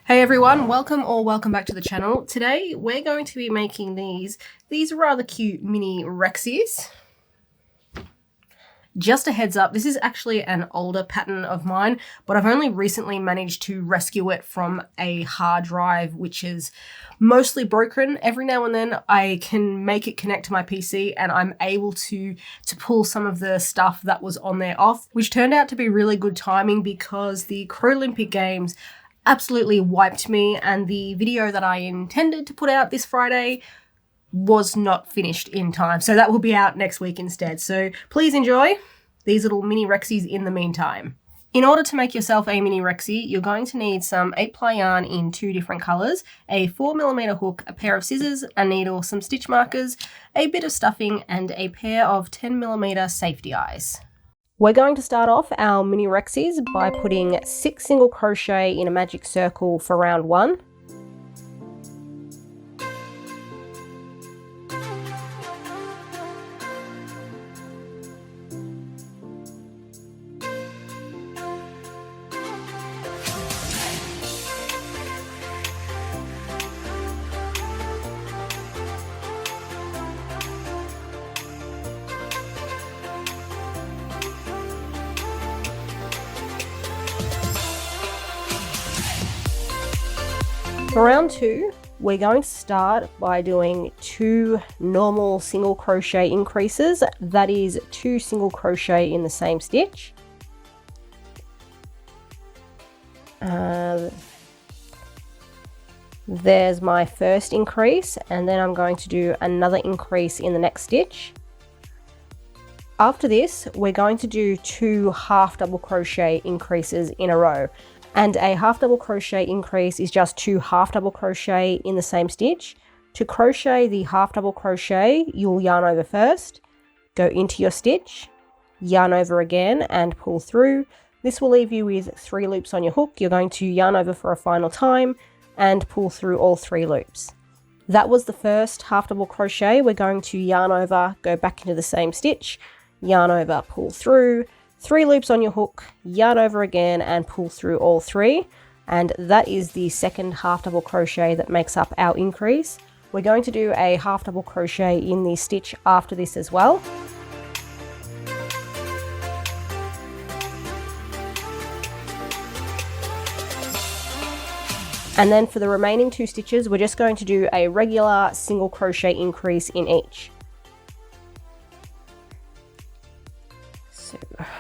Hey everyone, welcome back to the channel. Today we're going to be making these rather cute mini Rexies. Just a heads up, this is actually an older pattern of mine, but I've only recently managed to rescue it from a hard drive which is mostly broken. Every now and then I can make it connect to my PC and I'm able to pull some of the stuff that was on there off, which turned out to be really good timing because the Crolympic Games absolutely wiped me, and the video that I intended to put out this Friday was not finished in time. So that will be out next week instead. So please enjoy these little mini Rexies in the meantime. In order to make yourself a mini Rexy, you're going to need some 8-ply yarn in 2 different colours, a 4mm hook, a pair of scissors, a needle, some stitch markers, a bit of stuffing, and a pair of 10mm safety eyes. We're going to start off our mini Rexies by putting 6 single crochet in a magic circle for round 1. For round 2, we're going to start by doing 2 normal single crochet increases. That is 2 single crochet in the same stitch. There's my first increase, and then I'm going to do another increase in the next stitch. After this, we're going to do 2 half double crochet increases in a row. And a half double crochet increase is just 2 half double crochet in the same stitch. To crochet the half double crochet, you'll yarn over first, go into your stitch, yarn over again and pull through. This will leave you with 3 loops on your hook. You're going to yarn over for a final time and pull through all 3 loops. That was the first half double crochet. We're going to yarn over, go back into the same stitch, yarn over, pull through, 3 loops on your hook, yarn over again and pull through all 3, and that is the second half double crochet that makes up our increase. We're going to do a half double crochet in the stitch after this as well. And then for the remaining 2 stitches, we're just going to do a regular single crochet increase in each. So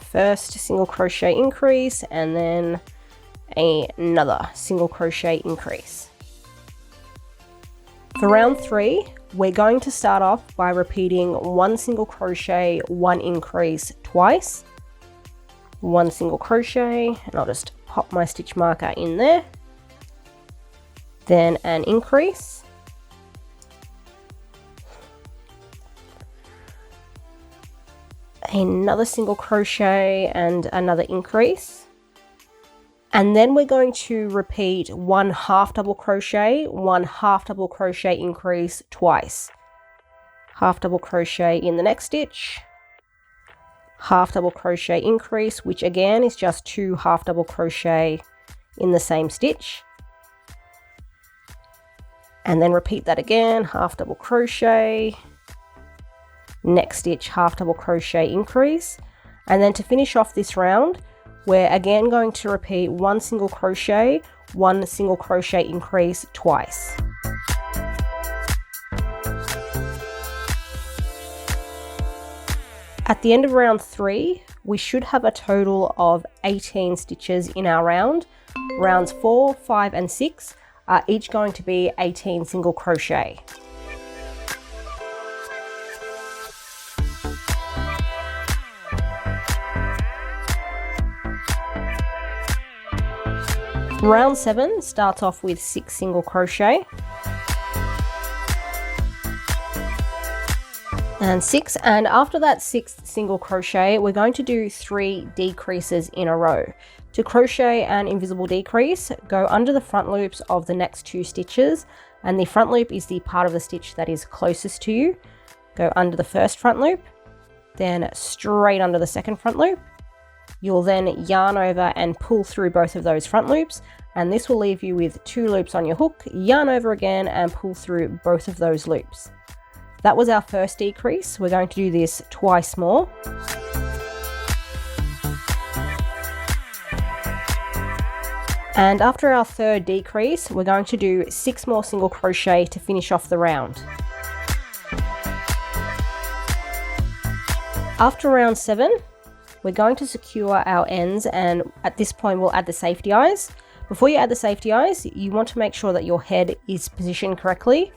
first single crochet increase and then another single crochet increase. For round 3, we're going to start off by repeating 1 single crochet, 1 increase twice. 1 single crochet, and I'll just pop my stitch marker in there. Then an increase. Another single crochet and another increase, and then we're going to repeat 1 half double crochet, 1 half double crochet increase twice. Half double crochet in the next stitch, half double crochet increase, which again is just 2 half double crochet in the same stitch, and then repeat that again, half double crochet, next stitch, half double crochet increase. And then to finish off this round, we're again going to repeat 1 single crochet, 1 single crochet increase twice. At the end of round 3, we should have a total of 18 stitches in our round. Rounds 4, 5 and 6 are each going to be 18 single crochet. Round 7 starts off with 6 single crochet and 6, and after that 6th single crochet we're going to do 3 decreases in a row. To crochet an invisible decrease, go under the front loops of the next 2 stitches, and the front loop is the part of the stitch that is closest to you. Go under the first front loop, then straight under the second front loop, You'll then yarn over and pull through both of those front loops, and this will leave you with 2 loops on your hook. Yarn over again and pull through both of those loops. That was our first decrease. We're going to do this twice more. And after our third decrease, we're going to do 6 more single crochet to finish off the round. After round 7, we're going to secure our ends, and at this point we'll add the safety eyes. Before you add the safety eyes, you want to make sure that your head is positioned correctly.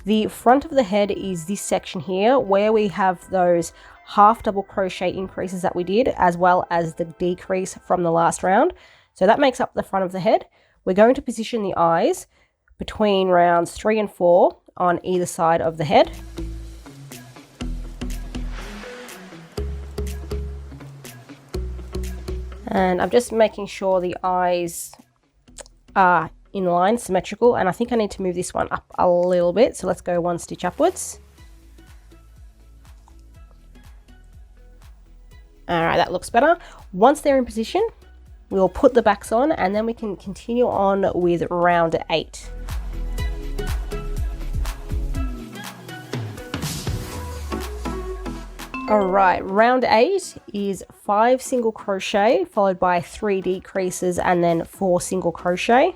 The front of the head is this section here where we have those half double crochet increases that we did, as well as the decrease from the last round. So that makes up the front of the head. We're going to position the eyes between rounds 3 and 4 on either side of the head. And I'm just making sure the eyes are in line, symmetrical, and I think I need to move this one up a little bit. So let's go 1 stitch upwards. All right, that looks better. Once they're in position, we'll put the backs on, and then we can continue on with round 8. Alright, round 8 is 5 single crochet followed by 3 decreases and then 4 single crochet.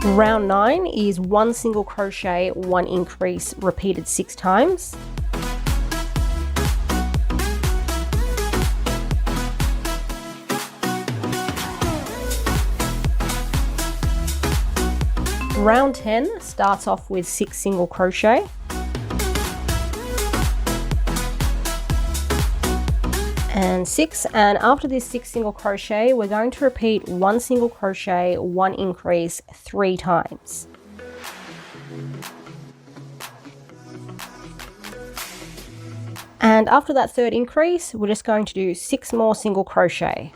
Round 9 is 1 single crochet, 1 increase, repeated 6 times. Round 10 starts off with 6 single crochet. And 6, and after this 6 single crochet, we're going to repeat 1 single crochet, 1 increase 3 times. And after that third increase, we're just going to do 6 more single crochet.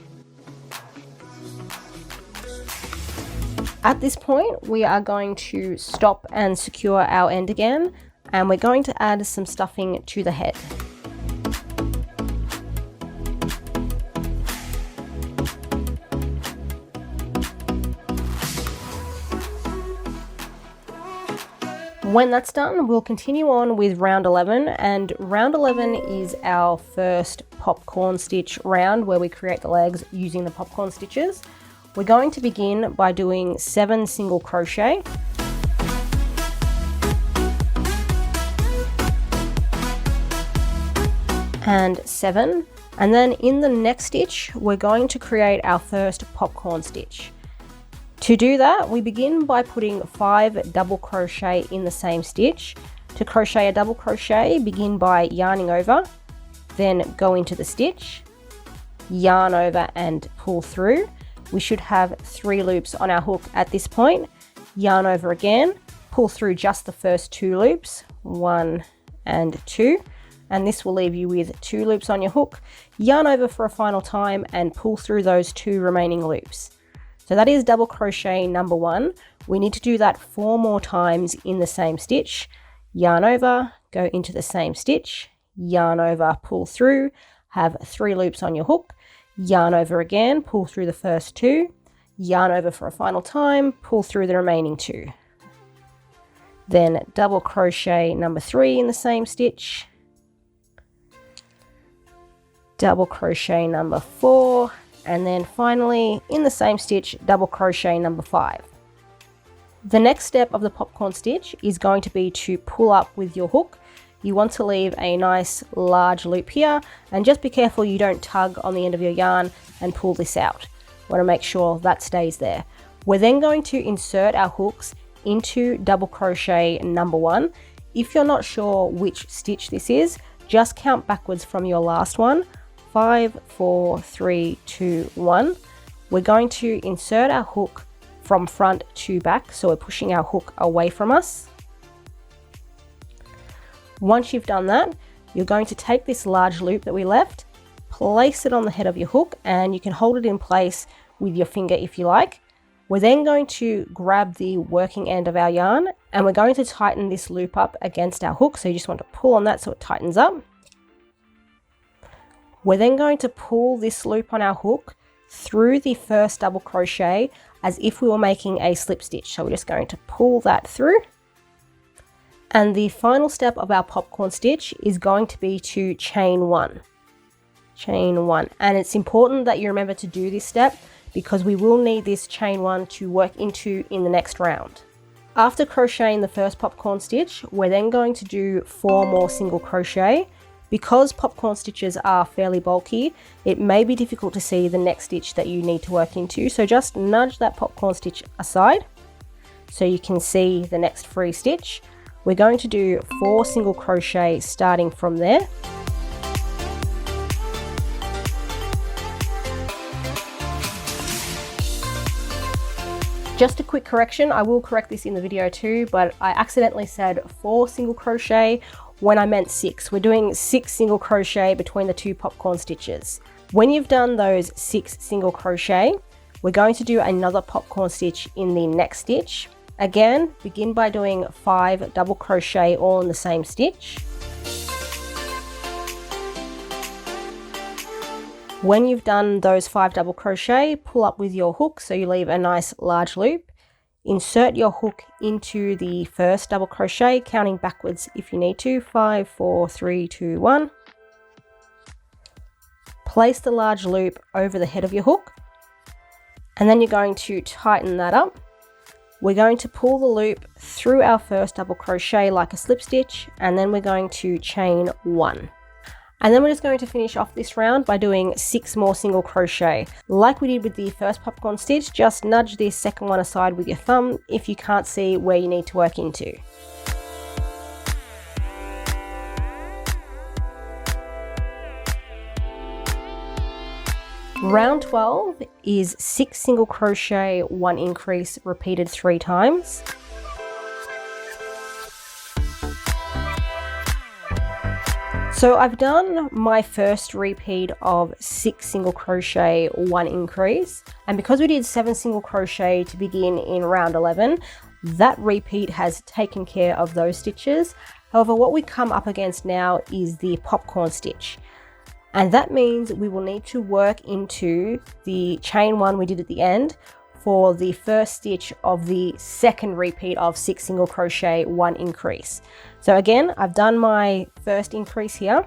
At this point, we are going to stop and secure our end again, and we're going to add some stuffing to the head. When that's done, we'll continue on with round 11, and round 11 is our first popcorn stitch round where we create the legs using the popcorn stitches. We're going to begin by doing 7 single crochet. And 7. And then in the next stitch, we're going to create our first popcorn stitch. To do that, we begin by putting 5 double crochet in the same stitch. To crochet a double crochet, begin by yarning over, then go into the stitch, yarn over and pull through. We should have 3 loops on our hook at this point. Yarn over again, pull through just the first 2 loops, 1 and 2, and this will leave you with 2 loops on your hook. Yarn over for a final time and pull through those 2 remaining loops. So that is double crochet number 1. We need to do that 4 more times in the same stitch. Yarn over, go into the same stitch, yarn over, pull through, have 3 loops on your hook. Yarn over again, pull through the first 2, yarn over for a final time, pull through the remaining 2. Then double crochet number 3 in the same stitch, double crochet number 4, and then finally in the same stitch, double crochet number 5. The next step of the popcorn stitch is going to be to pull up with your hook. You want to leave a nice large loop here, and just be careful you don't tug on the end of your yarn and pull this out. You want to make sure that stays there. We're then going to insert our hooks into double crochet number 1. If you're not sure which stitch this is, just count backwards from your last one. 5, 4, 3, 2, 1. We're going to insert our hook from front to back, so we're pushing our hook away from us. Once you've done that, you're going to take this large loop that we left, place it on the head of your hook, and you can hold it in place with your finger if you like. We're then going to grab the working end of our yarn and we're going to tighten this loop up against our hook. So you just want to pull on that so it tightens up. We're then going to pull this loop on our hook through the first double crochet as if we were making a slip stitch. So we're just going to pull that through. And the final step of our popcorn stitch is going to be to chain one. Chain one. And it's important that you remember to do this step because we will need this chain one to work into in the next round. After crocheting the first popcorn stitch, we're then going to do 4 more single crochet. Because popcorn stitches are fairly bulky, it may be difficult to see the next stitch that you need to work into. So just nudge that popcorn stitch aside so you can see the next free stitch. We're going to do 4 single crochet starting from there. Just a quick correction, I will correct this in the video too, but I accidentally said 4 single crochet when I meant 6. We're doing 6 single crochet between the 2 popcorn stitches. When you've done those 6 single crochet, we're going to do another popcorn stitch in the next stitch. Again, begin by doing 5 double crochet all in the same stitch. When you've done those 5 double crochet, pull up with your hook so you leave a nice large loop. Insert your hook into the first double crochet, counting backwards if you need to. 5, 4, 3, 2, 1. Place the large loop over the head of your hook. And then you're going to tighten that up. We're going to pull the loop through our first double crochet like a slip stitch, and then we're going to chain 1. And then we're just going to finish off this round by doing 6 more single crochet. Like we did with the first popcorn stitch, just nudge this second one aside with your thumb if you can't see where you need to work into. Round 12 is 6 single crochet, 1 increase repeated 3 times. So I've done my first repeat of 6 single crochet, 1 increase, and because we did 7 single crochet to begin in round 11, that repeat has taken care of those stitches. However, what we come up against now is the popcorn stitch, and that means we will need to work into the chain 1 we did at the end for the first stitch of the second repeat of 6 single crochet, 1 increase. So again, I've done my first increase here.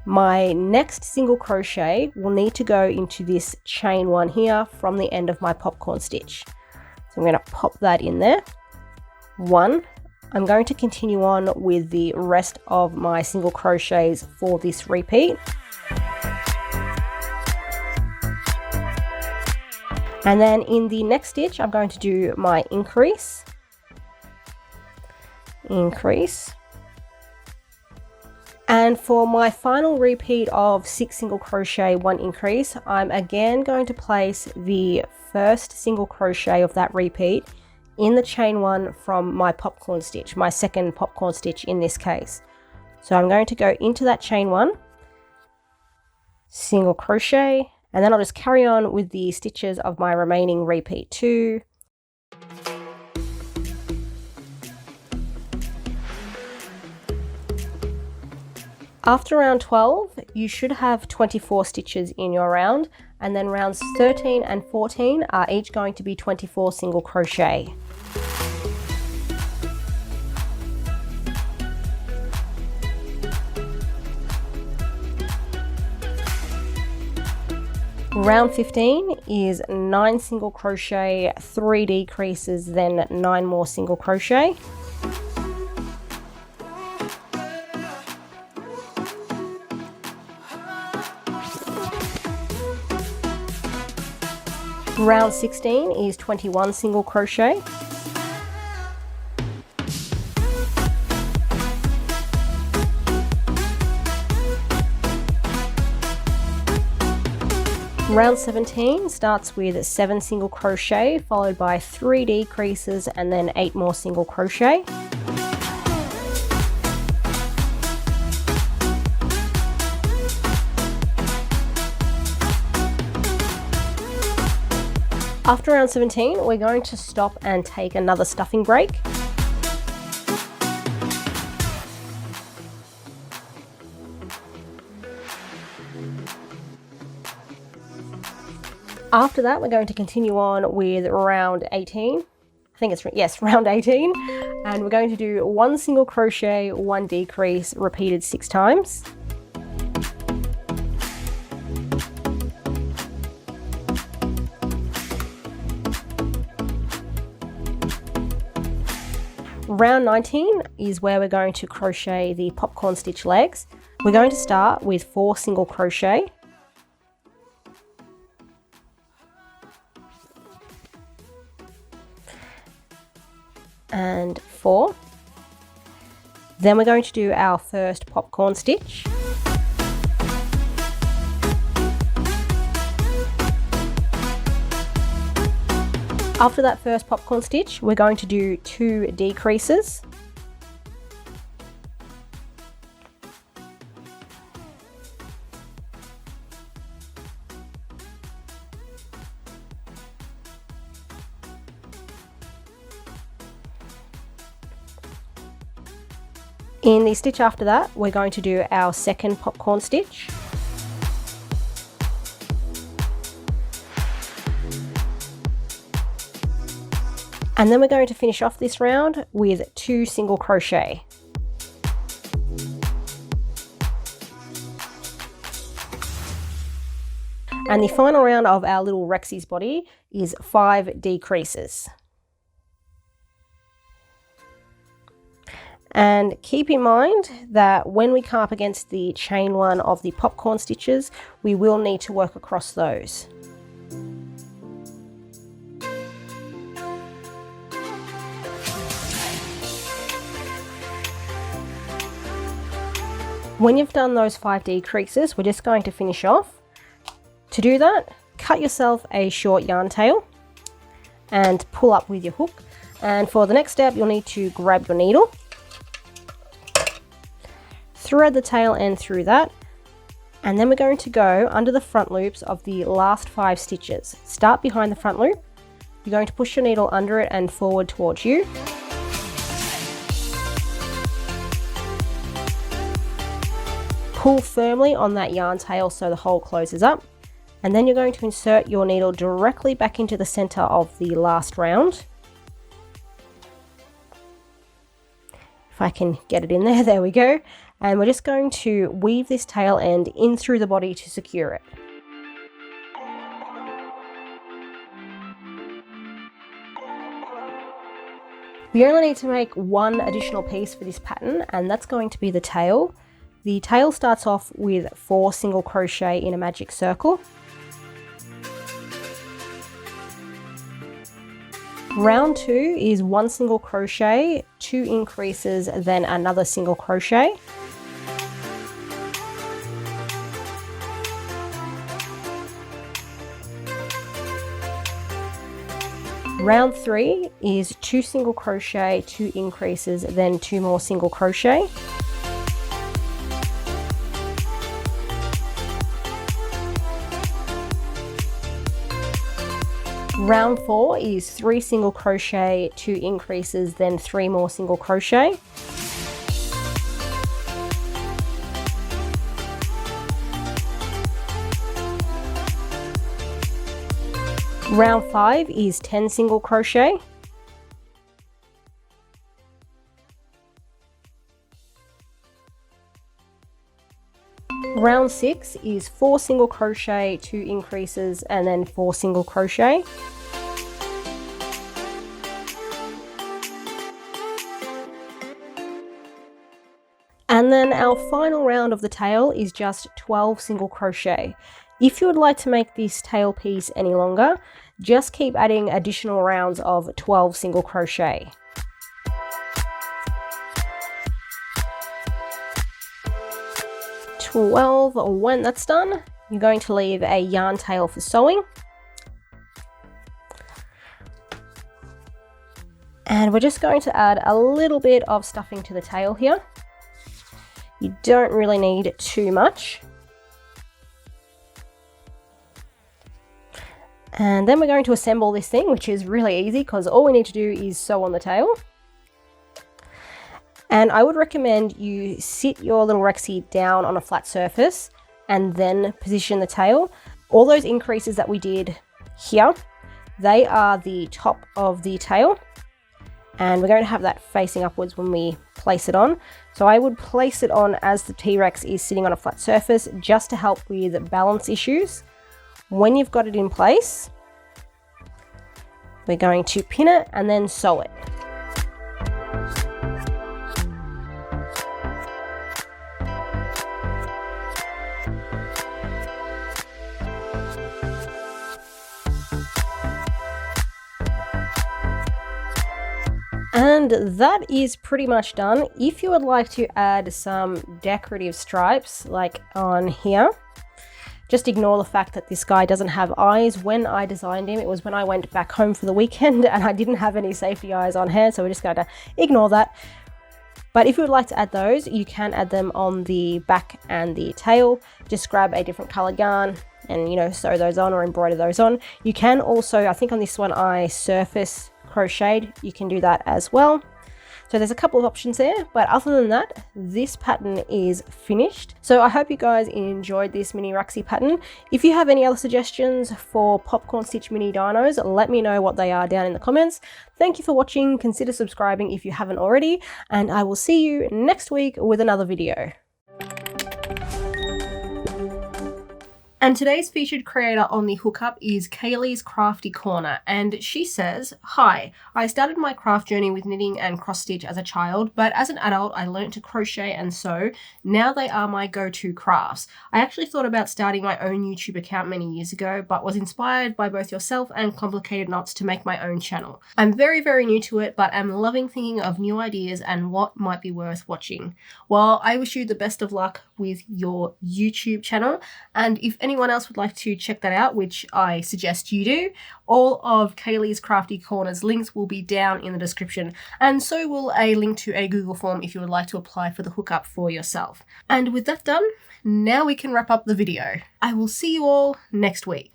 My next single crochet will need to go into this chain 1 here from the end of my popcorn stitch. So I'm going to pop that in there. 1. I'm going to continue on with the rest of my single crochets for this repeat. And then in the next stitch, I'm going to do my increase. And for my final repeat of 6 single crochet, 1 increase, I'm again going to place the first single crochet of that repeat in the chain 1 from my popcorn stitch, my second popcorn stitch in this case. So I'm going to go into that chain 1, single crochet, and then I'll just carry on with the stitches of my remaining repeat 2. After round 12, you should have 24 stitches in your round, and then rounds 13 and 14 are each going to be 24 single crochet. Round 15 is 9 single crochet, 3 decreases, then 9 more single crochet. Round 16 is 21 single crochet. Round 17 starts with 7 single crochet followed by 3 decreases and then 8 more single crochet. After round 17, we're going to stop and take another stuffing break. After that, we're going to continue on with round 18. I think it's, yes, round 18. And we're going to do 1 single crochet, 1 decrease, repeated 6 times. Round 19 is where we're going to crochet the popcorn stitch legs. We're going to start with 4 single crochet. And 4. Then we're going to do our first popcorn stitch. After that first popcorn stitch, we're going to do 2 decreases. In the stitch after that, we're going to do our second popcorn stitch. And then we're going to finish off this round with 2 single crochet. And the final round of our little Rexy's body is 5 decreases. And keep in mind that when we come up against the chain one of the popcorn stitches, we will need to work across those. When you've done those 5 decreases, we're just going to finish off. To do that, cut yourself a short yarn tail and pull up with your hook. And for the next step, you'll need to grab your needle, thread the tail end through that, and then we're going to go under the front loops of the last 5 stitches. Start behind the front loop. You're going to push your needle under it and forward towards you. Pull firmly on that yarn tail so the hole closes up, and then you're going to insert your needle directly back into the center of the last round. If I can get it in there, there we go. And we're just going to weave this tail end in through the body to secure it. We only need to make 1 additional piece for this pattern, and that's going to be the tail. The tail starts off with 4 single crochet in a magic circle. Round 2 is 1 single crochet, 2 increases, then another single crochet. Round 3 is 2 single crochet, 2 increases, then 2 more single crochet. Round 4 is 3 single crochet, 2 increases, then 3 more single crochet. Round 5 is 10 single crochet. Round 6 is 4 single crochet, 2 increases, and then 4 single crochet. And then our final round of the tail is just 12 single crochet. If you would like to make this tail piece any longer, just keep adding additional rounds of 12 single crochet. When that's done, you're going to leave a yarn tail for sewing. And we're just going to add a little bit of stuffing to the tail here. You don't really need too much. And then we're going to assemble this thing, which is really easy because all we need to do is sew on the tail. And I would recommend you sit your little Rexy down on a flat surface and then position the tail. All those increases that we did here, they are the top of the tail. And we're going to have that facing upwards when we place it on. So I would place it on as the T-Rex is sitting on a flat surface just to help with balance issues. When you've got it in place, we're going to pin it and then sew it. And that is pretty much done. If you would like to add some decorative stripes like on here, just ignore the fact that this guy doesn't have eyes. When I designed him, it was when I went back home for the weekend and I didn't have any safety eyes on hand, so we're just going to ignore that. But if you would like to add those, you can add them on the back and the tail. Just grab a different colored yarn and, you know, sew those on or embroider those on. You can also, I think on this one I surface crocheted, you can do that as well. So there's a couple of options there, but other than that, this pattern is finished. So I hope you guys enjoyed this Mini Rexy pattern. If you have any other suggestions for popcorn stitch mini dinos, let me know what they are down in the comments. Thank you for watching. Consider subscribing if you haven't already, and I will see you next week with another video. And today's featured creator on the hookup is Kayleigh's Crafty Corner, and she says, "Hi, I started my craft journey with knitting and cross stitch as a child, but as an adult I learned to crochet and sew. Now they are my go-to crafts. I actually thought about starting my own YouTube account many years ago, but was inspired by both yourself and Complicated Knots to make my own channel. I'm very new to it, but I'm loving thinking of new ideas and what might be worth watching. Well, I wish you the best of luck with your YouTube channel, and if anyone else would like to check that out, which I suggest you do, all of Kayleigh's Crafty Corner's links will be down in the description, and so will a link to a Google form if you would like to apply for the hookup for yourself. And with that done, now we can wrap up the video. I will see you all next week.